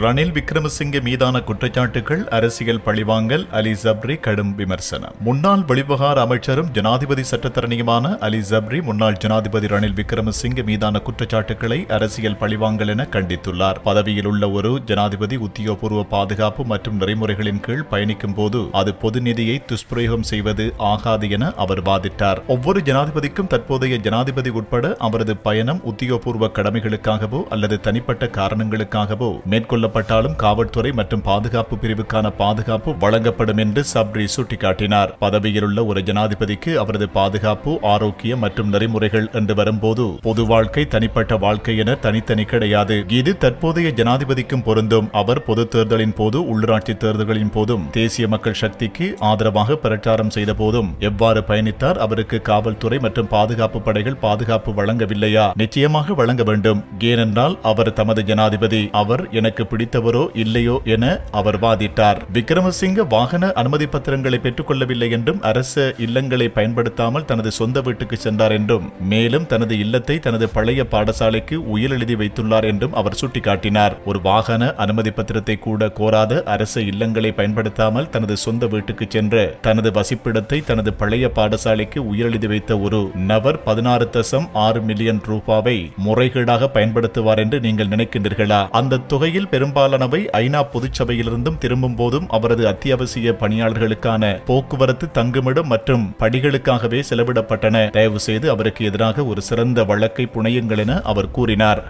ரணில் விக்ரமசிங்கே மீதான குற்றச்சாட்டுகள் அரசியல் பழிவாங்கல். அலி ஜப்ரி கடும் விமர்சனம். முன்னாள் வெளிவிவகார அமைச்சரும் ஜனாதிபதி சட்டத்தரணியுமான அலி ஜப்ரி முன்னாள் ஜனாதிபதி ரணில் விக்ரமசிங்கே மீதான குற்றச்சாட்டுகளை அரசியல் பழிவாங்கல் என கண்டித்துள்ளார். பதவியில் உள்ள ஒரு ஜனாதிபதி உத்தியோகபூர்வ பாதுகாப்பு மற்றும் நெறிமுறைகளின் கீழ் பயணிக்கும் போது அது பொது நிதியை துஷ்பிரயோகம் செய்வது ஆகாது என அவர் வாதிட்டார். ஒவ்வொரு ஜனாதிபதிக்கும் தற்போதைய ஜனாதிபதி உட்பட அவரது பயணம் உத்தியோகபூர்வ கடமைகளுக்காகவோ அல்லது தனிப்பட்ட காரணங்களுக்காகவோ மேற்கொள்ளப்பட்டாலும் காவல்துறை மற்றும் பாதுகாப்பு பிரிவுக்கான பாதுகாப்பு வழங்கப்படும் என்று சப்ரி சுட்டிக்காட்டினார். பதவியில் உள்ள ஒரு ஜனாதிபதிக்கு அவரது பாதுகாப்பு, ஆரோக்கியம் மற்றும் நெறிமுறைகள் என்று வரும்போது பொது வாழ்க்கை, தனிப்பட்ட வாழ்க்கை என தனித்தனி கிடையாது. இது தற்போதைய ஜனாதிபதிக்கும் பொருந்தும். அவர் பொது தேர்தலின் போது, உள்ளூராட்சி தேர்தல்களின் போதும் தேசிய மக்கள் சக்திக்கு ஆதரவாக பிரச்சாரம் செய்த போதும் எவ்வாறு பயணித்தார்? அவருக்கு காவல்துறை மற்றும் பாதுகாப்பு படைகள் பாதுகாப்பு வழங்கவில்லையா? நிச்சயமாக வழங்க வேண்டும். ஏனென்றால் அவர் தமது ஜனாதிபதி. அவர் எனக்கு பிடித்தவரோ இல்லையோ என அவர் வாதிட்டார். விக்ரமசிங்க வாகன அனுமதி பத்திரங்களை பெற்றுக் கொள்ளவில்லை என்றும் அரச இல்லங்களை பயன்படுத்தாமல் தனது சொந்த வீட்டுக்கு சென்றார் என்றும் மேலும் தனது இல்லத்தை தனது பழைய பாடசாலைக்கு உயில் எழுதி வைத்துள்ளார் என்றும் அவர் சுட்டிக்காட்டினார். ஒரு வாகன அனுமதி பத்திரத்தை கூட கோராத அரச இல்லங்களை பயன்படுத்தாமல் தனது சொந்த வீட்டுக்கு சென்று தனது வசிப்பிடத்தை தனது பழைய பாடசாலைக்கு உயில் எழுதி வைத்த ஒரு நபர் 16.6 மில்லியன் ரூபாவை முறைகேடாக பயன்படுத்துவார் என்று நீங்கள் நினைக்கின்றீர்களா? அந்த தொகையில் பெரும்பாலானவை ஐநா பொதுச்சபையிலிருந்தும் திரும்பும் போதும் அவரது அத்தியாவசிய பணியாளர்களுக்கான போக்குவரத்து, தங்குமிடம் மற்றும் படிகளுக்காகவே செலவிடப்பட்டன. தயவு செய்து அவருக்கு எதிராக ஒரு சிறந்த வழக்கை புனையுங்கள் என அவர் கூறினார்.